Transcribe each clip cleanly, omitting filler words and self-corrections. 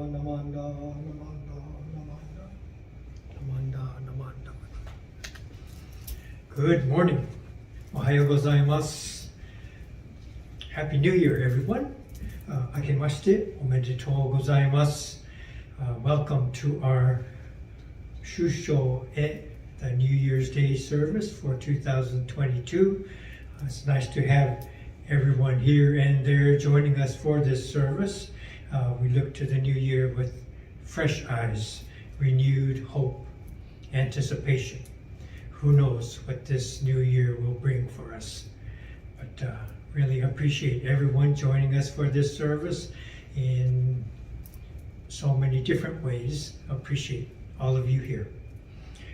namanda, namanda, namanda, namanda, namanda. Good morning. OHAYOGOZAIMASU. Happy New Year, everyone. AKEMASHITE, OMEDETO-GOZAIMASU. Welcome to our Shusho E, the New Year's Day service for 2022. It's nice to have everyone here and there joining us for this service. We look to the new year with fresh eyes, renewed hope, anticipation. Who knows what this new year will bring for us. But really appreciate everyone joining us for this service in so many different ways. Appreciate all of you here.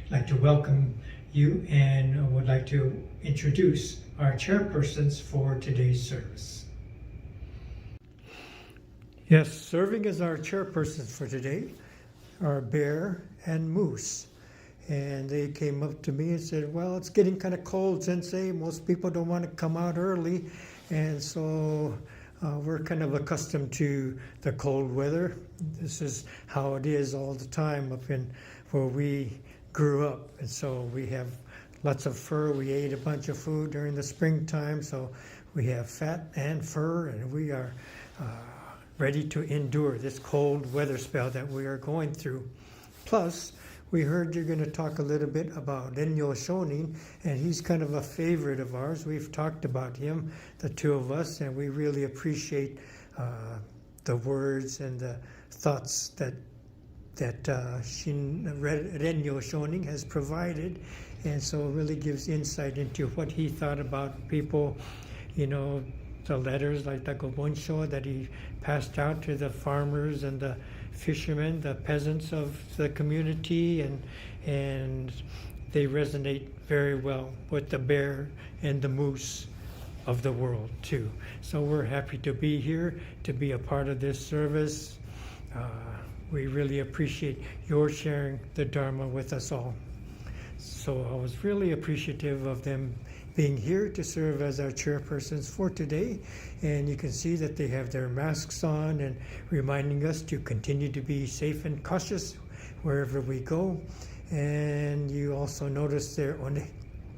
I'd like to welcome you and would like to introduce our chairpersons for today's service. Yes, serving as our chairpersons for today are Bear and Moose. And they came up to me and said, well, it's getting kind of cold, Sensei. Most people don't want to come out early. And so we're kind of accustomed to the cold weather. This is how it is all the time up in where we grew up. And so we have lots of fur. We ate a bunch of food during the springtime. So we have fat and fur, and we are ready to endure this cold weather spell that we are going through. Plus, we heard you're going to talk a little bit about Renyo Shonin, and he's kind of a favorite of ours. We've talked about him, the two of us, and we really appreciate the words and the thoughts that Renyo Shonin has provided, and so it really gives insight into what he thought about people, you know, the letters like the Gobonsho that he passed out to the farmers and the fishermen, the peasants of the community, and they resonate very well with the bear and the moose of the world too. So we're happy to be here, to be a part of this service. We really appreciate your sharing the Dharma with us all. So I was really appreciative of them being here to serve as our chairpersons for today. And you can see that they have their masks on and reminding us to continue to be safe and cautious wherever we go. And you also notice their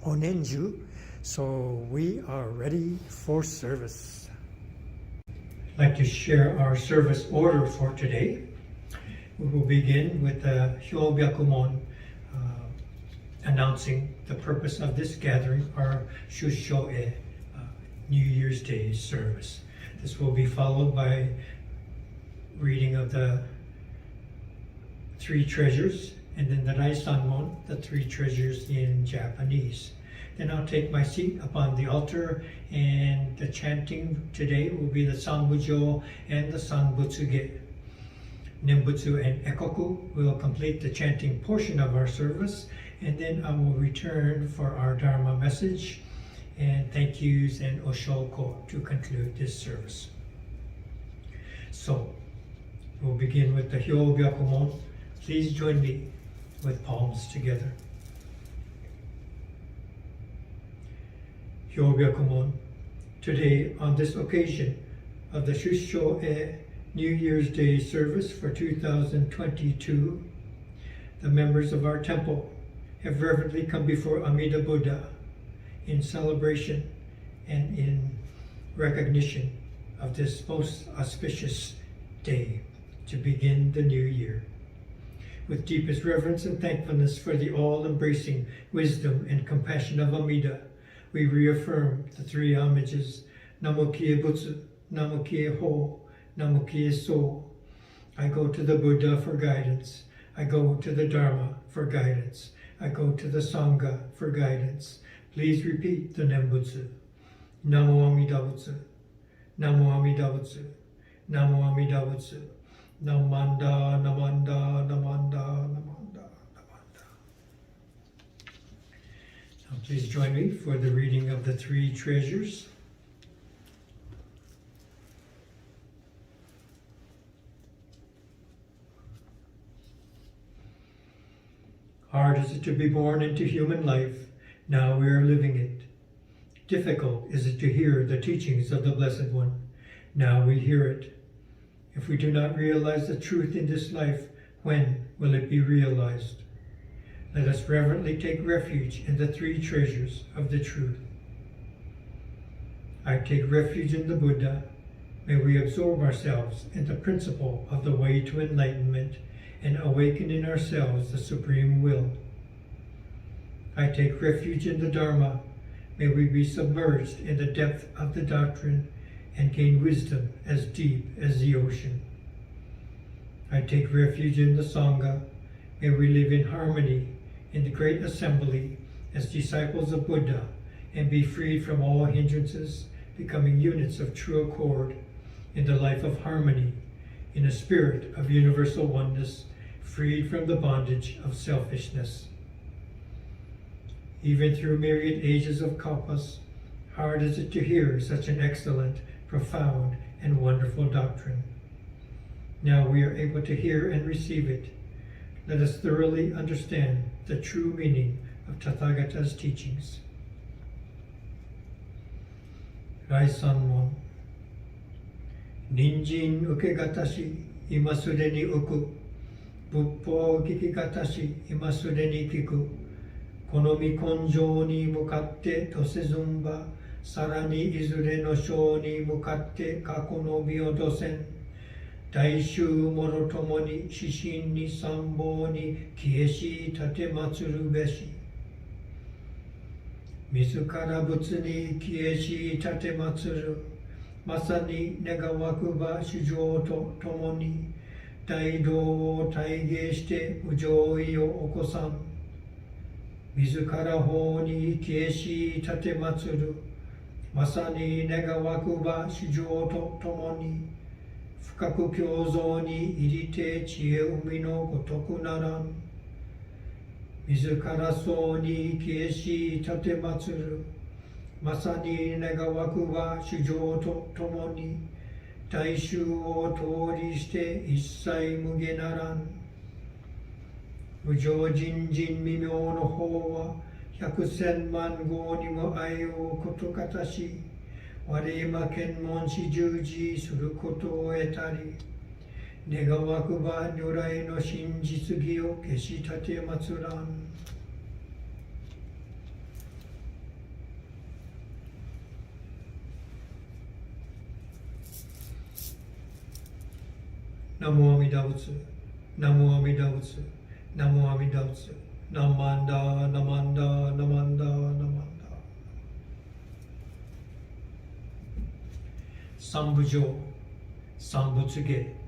onenju. So we are ready for service. I'd like to share our service order for today. We will begin with the Hyobyakumon announcing the purpose of this gathering, our Shusho E, New Year's Day service. This will be followed by reading of the three treasures, and then the Raisanmon, the three treasures in Japanese. Then I'll take my seat upon the altar, and the chanting today will be the Sanbutsuge and the Sanbutsuge. Nembutsu and Ekoku will complete the chanting portion of our service, and then I will return for our Dharma message and thank yous and Oshoko to conclude this service. So, we'll begin with the Hyobyakumon. Please join me with palms together. Hyobyakumon. Today, on this occasion of the Shusho E New Year's Day service for 2022, the members of our temple have reverently come before Amida Buddha in celebration and in recognition of this most auspicious day to begin the new year. With deepest reverence and thankfulness for the all-embracing wisdom and compassion of Amida, we reaffirm the three homages, Namo Kie Butsu, Namo Kie Ho, Namo Kie So. I go to the Buddha for guidance. I go to the Dharma for guidance. I go to the Sangha for guidance. Please repeat the Nembutsu. Namo Amida Butsu. Namo Amida Butsu. Namo Amida Butsu. Namanda, Namanda, Namanda, Namanda, Namanda. Now please join me for the reading of the three treasures. Hard is it to be born into human life, now we are living it. Difficult is it to hear the teachings of the Blessed One, now we hear it. If we do not realize the truth in this life, when will it be realized? Let us reverently take refuge in the three treasures of the truth. I take refuge in the Buddha. May we absorb ourselves in the principle of the way to enlightenment and awaken in ourselves the supreme will. I take refuge in the Dharma. May we be submerged in the depth of the doctrine and gain wisdom as deep as the ocean. I take refuge in the Sangha. May we live in harmony in the great assembly as disciples of Buddha and be freed from all hindrances, becoming units of true accord in the life of harmony, in a spirit of universal oneness, freed from the bondage of selfishness. Even through myriad ages of kalpas, hard is it to hear such an excellent, profound, and wonderful doctrine. Now we are able to hear and receive it. Let us thoroughly understand the true meaning of Tathagata's teachings. Raisanmon. Ninjin ukegatashi imasude ni uku. Buppo kikigatashi imasude ni kiku. Konomi konjo ni mukatte tosezumba. Sarani izure no sho ni mukatte kako no miodosen. Daishu moro tomo ni shishin ni sambo ni kieshi tatematsuru beshi. Mizukara butsu ni kieshi tatematsuru. Masani negawakuba shujo to tomo ni. Daido o taige shite ujoi o okosan. Mizukara ho ni kieshi tatematsuru. Masani negawakuba shujo to tomo ni. 深く教蔵に入りて知恵海のごとくならん。自らそうに消えし立てまつる。まさに願わくは主情とともに大衆を通りして一切無下ならん。無常人人未明の方は百千万号にも愛をことかたし。我今検問し従事することを得たり、願わくば如来の真実義を消し立てまつらん。ナモアミダ仏、ナモアミダ仏、ナモアミダ仏、ナマンダ、ナマンダ、ナマンダ、ナマンダ。三部上、三仏下。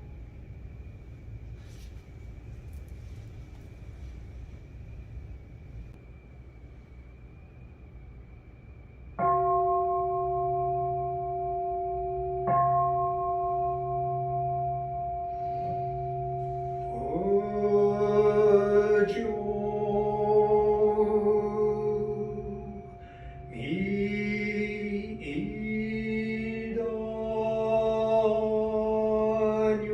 に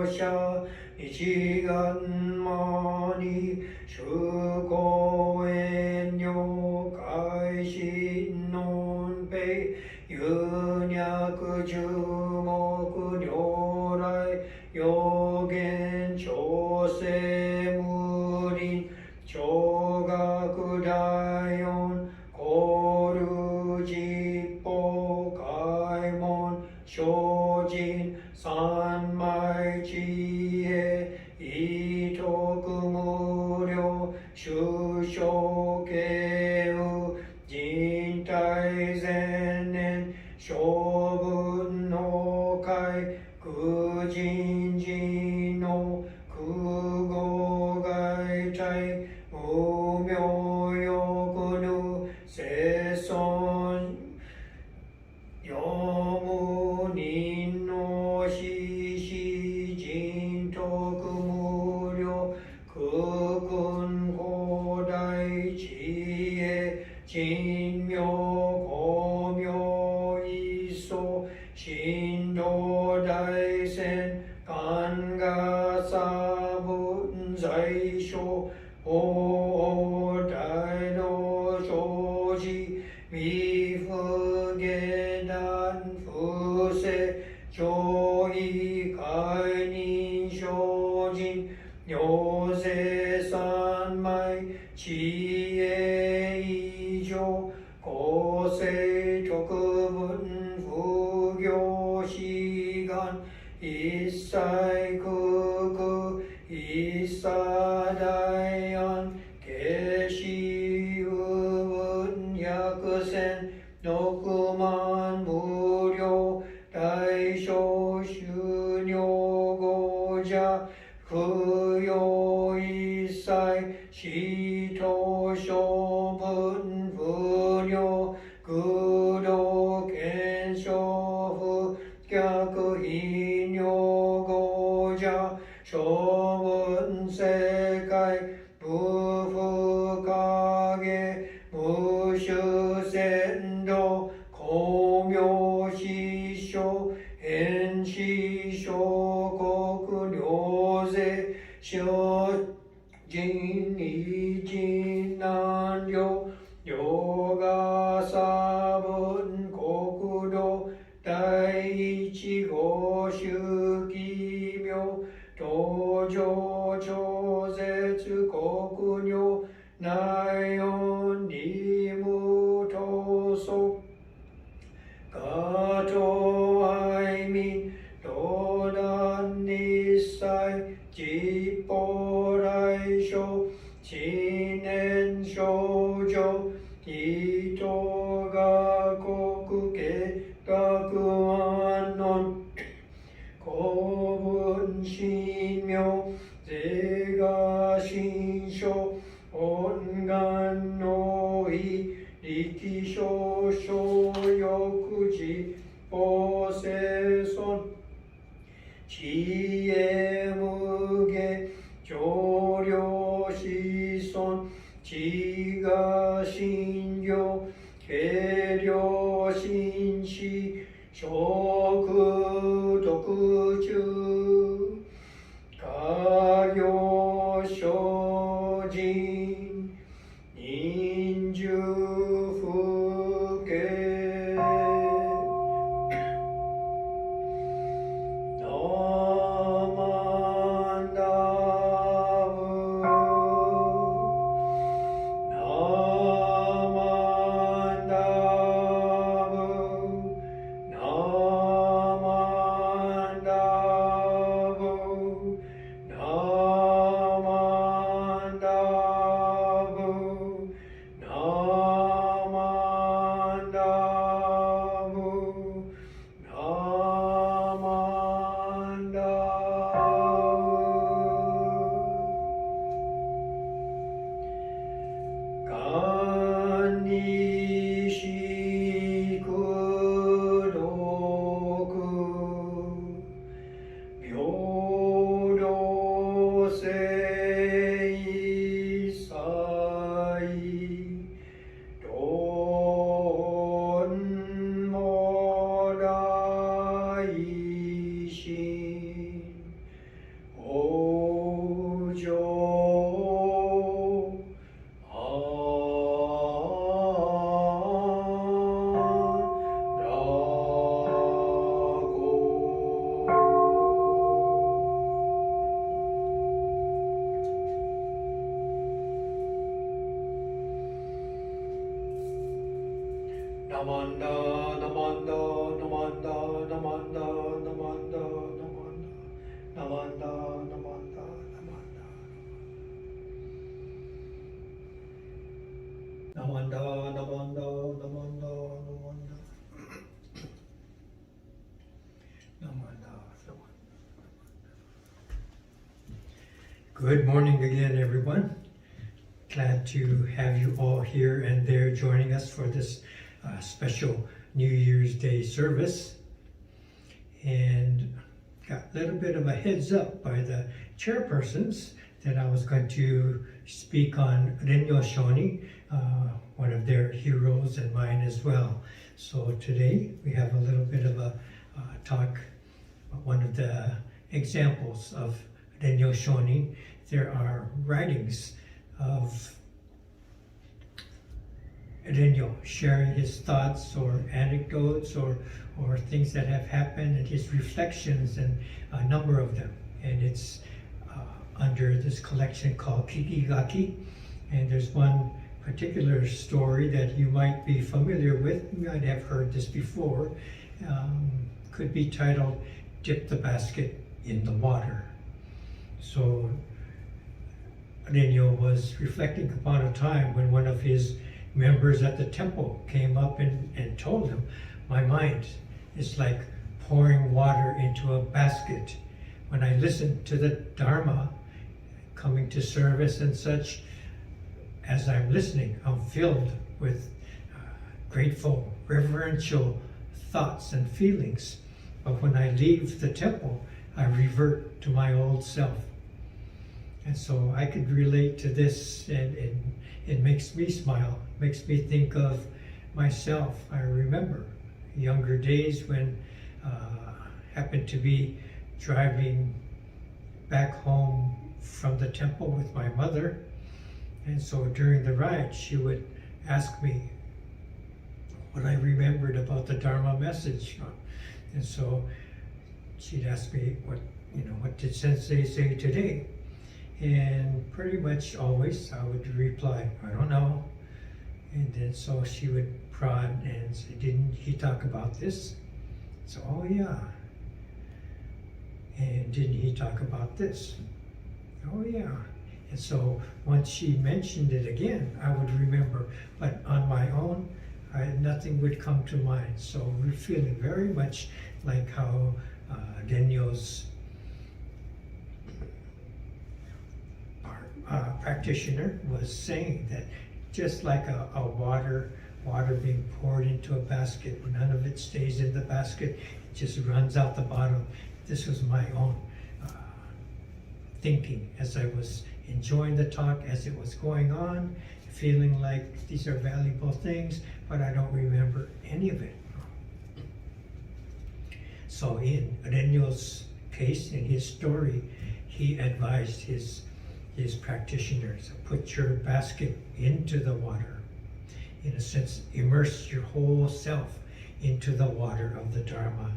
者一願魔に修行縁女開心のんぺい有脈十目如来予言調整無輪聴覚大音コール実法開門精進三昧知恵意徳無量修正慶右人体前年小分の会愚人人の空語外体無明欲ぬ世尊読む人の死死人徳無量空君広大知恵人妙公明一層神道大仙観が差分在所大大道生じ未不下段不正上位解任精進行政三昧知恵以上公正特分不行志願一切空空一切大安慶始有分百千六万無量大小修行語者不要一切死と処分不良空洞検証不逆頻尿語者処分世界不不影無種鮮度光明師匠変死小国領税小人一人難量ヨガ差分国土第一号周期妙登場超絶国領内音理無闘争ガト愛民道断日祭実法来所知念少女人が国家学安の公文神妙是が神書恩願の意力少々欲事法生尊知恵無下上領子孫知が信行軽量心死食徳中家業精進人寿不敬ナ Namanda, Namanda, Namanda, Namanda, Namanda, Namanda, Namanda, Namanda, Namanda. Namanda, Namanda, Namanda, Namanda. Namanda. Good morning again, everyone. Glad to have you all here and there joining us for this special New Year's Day service. And got a little bit of a heads up by the chairpersons that I was going to speak on Renyo Shoni, one of their heroes and mine as well. So today we have a little bit of a talk, one of the examples of Renyo Shoni. There are writings of Renyo sharing his thoughts or anecdotes or things that have happened and his reflections, and a number of them. And it's under this collection called Kikigaki. And there's one particular story that you might be familiar with. You might have heard this before. Could be titled, Dip the Basket in the Water. So Renyo was reflecting upon a time when one of his members at the temple came up and told him, my mind is like pouring water into a basket. When I listen to the Dharma, coming to service and such, as I'm listening, I'm filled with grateful, reverential thoughts and feelings. But when I leave the temple, I revert to my old self. And so I could relate to this, and it makes me smile, makes me think of myself. I remember younger days when I happened to be driving back home from the temple with my mother. And so during the ride, she would ask me what I remembered about the Dharma message. And so she'd ask me, what did Sensei say today? And pretty much always I would reply, I don't know. And then so she would prod and say, didn't he talk about this? So, oh yeah. And didn't he talk about this? Oh yeah. And so once she mentioned it again, I would remember. But on my own, nothing would come to mind. So we're feeling very much like how Renyo's practitioner was saying, that just like a water being poured into a basket, none of it stays in the basket, it just runs out the bottom. This was my own thinking as I was enjoying the talk, as it was going on, feeling like these are valuable things, but I don't remember any of it. So in Renyo's case, in his story, he advised his practitioners, put your basket into the water. In a sense, immerse your whole self into the water of the Dharma.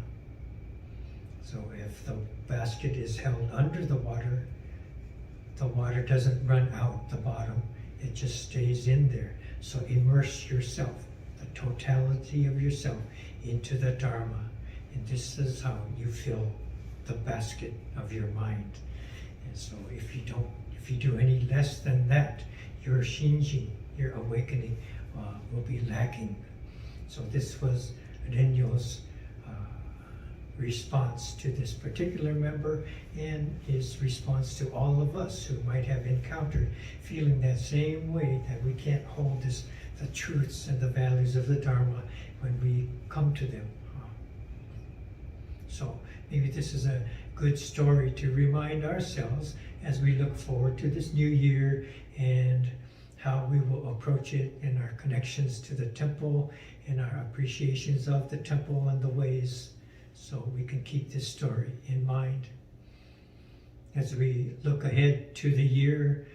So if the basket is held under the water doesn't run out the bottom, it just stays in there. So immerse yourself, the totality of yourself, into the Dharma. And this is how you fill the basket of your mind. And so if you do any less than that, your shinji, your awakening, will be lacking. So this was Renyo's response to this particular member, and his response to all of us who might have encountered feeling that same way, that we can't hold the truths and the values of the Dharma when we come to them. So maybe this is a good story to remind ourselves as we look forward to this new year and how we will approach it in our connections to the temple and our appreciations of the temple and the ways, so we can keep this story in mind. As we look ahead to the year,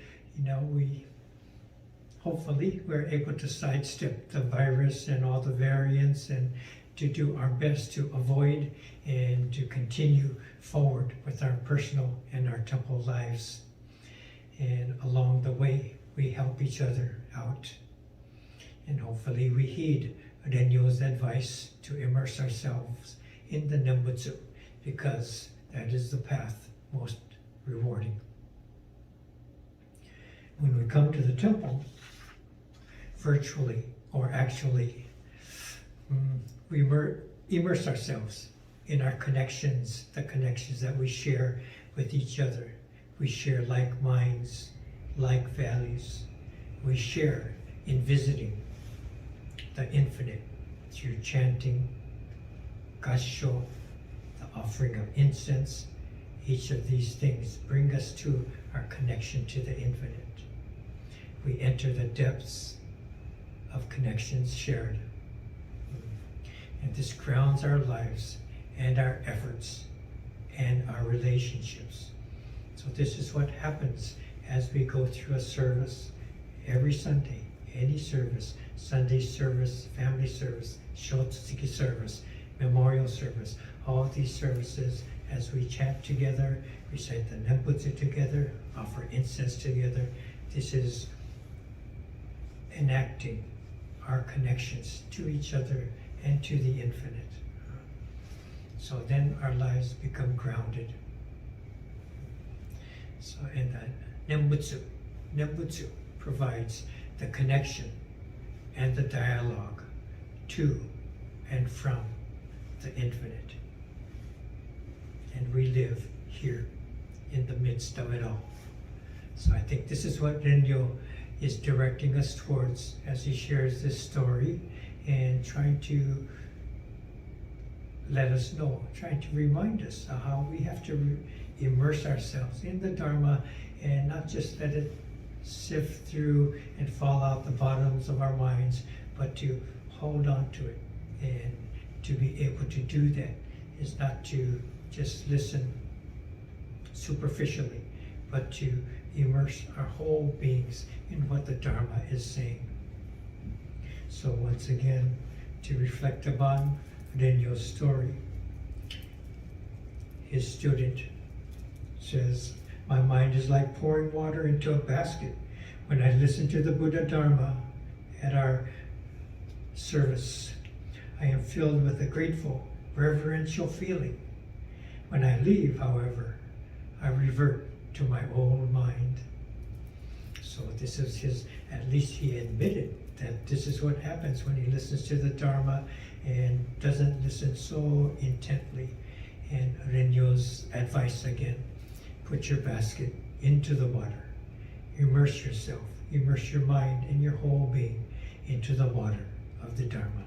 hopefully we're able to sidestep the virus and all the variants, and to do our best to avoid and to continue forward with our personal and our temple lives. And along the way, we help each other out. And hopefully we heed Renyo's advice to immerse ourselves in the Nembutsu, because that is the path most rewarding. When we come to the temple, virtually or actually, we immerse ourselves in our connections, the connections that we share with each other. We share like minds, like values. We share in visiting the infinite through chanting, Gassho, the offering of incense. Each of these things bring us to our connection to the infinite. We enter the depths of connections shared. And this grounds our lives and our efforts and our relationships. So this is what happens as we go through a service every Sunday, any service, Sunday service, family service, Shotsuki service, memorial service, all of these services, as we chant together, recite the Nembutsu together, offer incense together. This is enacting our connections to each other and to the infinite. So then our lives become grounded. So in the Nembutsu provides the connection and the dialogue to and from the infinite. And we live here in the midst of it all. So I think this is what Renyo is directing us towards as he shares this story and trying to let us know, trying to remind us of how we have to immerse ourselves in the Dharma and not just let it sift through and fall out the bottoms of our minds, but to hold on to it. And to be able to do that is not to just listen superficially, but to immerse our whole beings in what the Dharma is saying. So once again, to reflect upon Renyo's story, his student says, "My mind is like pouring water into a basket. When I listen to the Buddha Dharma at our service, I am filled with a grateful, reverential feeling. When I leave, however, I revert to my old mind." So this is his, at least he admitted that this is what happens when he listens to the Dharma and doesn't listen so intently. And Renyo's advice again, put your basket into the water. Immerse yourself, immerse your mind and your whole being into the water of the Dharma.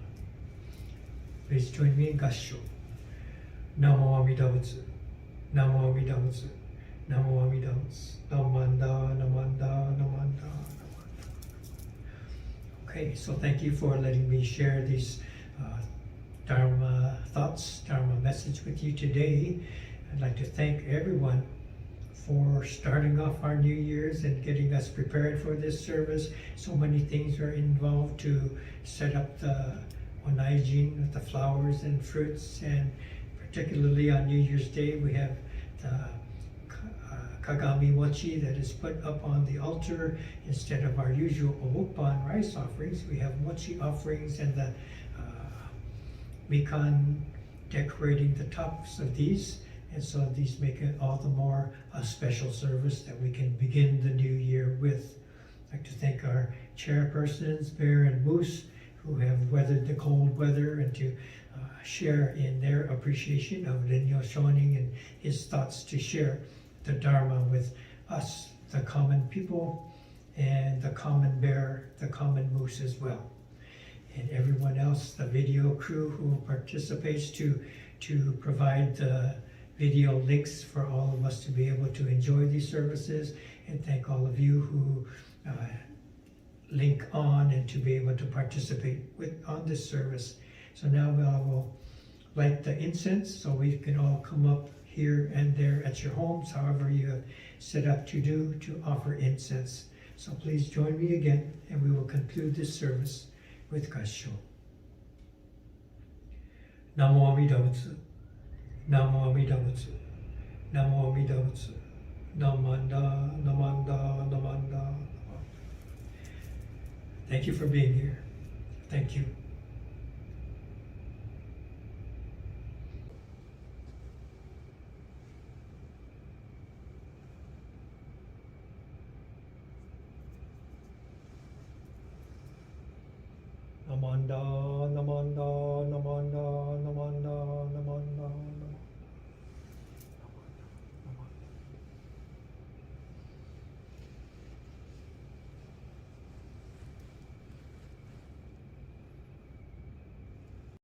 Please join me in Gassho. Namo Amida Butsu, Namo Amida Butsu, Namo Amida Butsu, Namanda, Namanda, Namanda, Namanda. Okay, so thank you for letting me share these Dharma thoughts, Dharma message with you today. I'd like to thank everyone for starting off our New Year's and getting us prepared for this service. So many things are involved to set up the onaijin with the flowers and fruits, and particularly on New Year's Day we have the kagami mochi that is put up on the altar. Instead of our usual obupan rice offerings, we have mochi offerings, and the mikan decorating the tops of these. And so these make it all the more a special service that we can begin the new year with. I'd like to thank our chairpersons, Bear and Moose, who have weathered the cold weather, and to share in their appreciation of Renyo Shonin and his thoughts to share the Dharma with us, the common people, and the common bear, the common moose as well. And everyone else, the video crew who participates to provide the video links for all of us to be able to enjoy these services, and thank all of you who link on and to be able to participate on this service. So now I will light the incense so we can all come up here and there at your homes, however you have set up to offer incense. So please join me again, and we will conclude this service with Gassho. Namo Amida Butsu, Namo Amida Butsu, Namo Amida Butsu, Namanda, Namanda, Namanda. Thank you for being here. Thank you.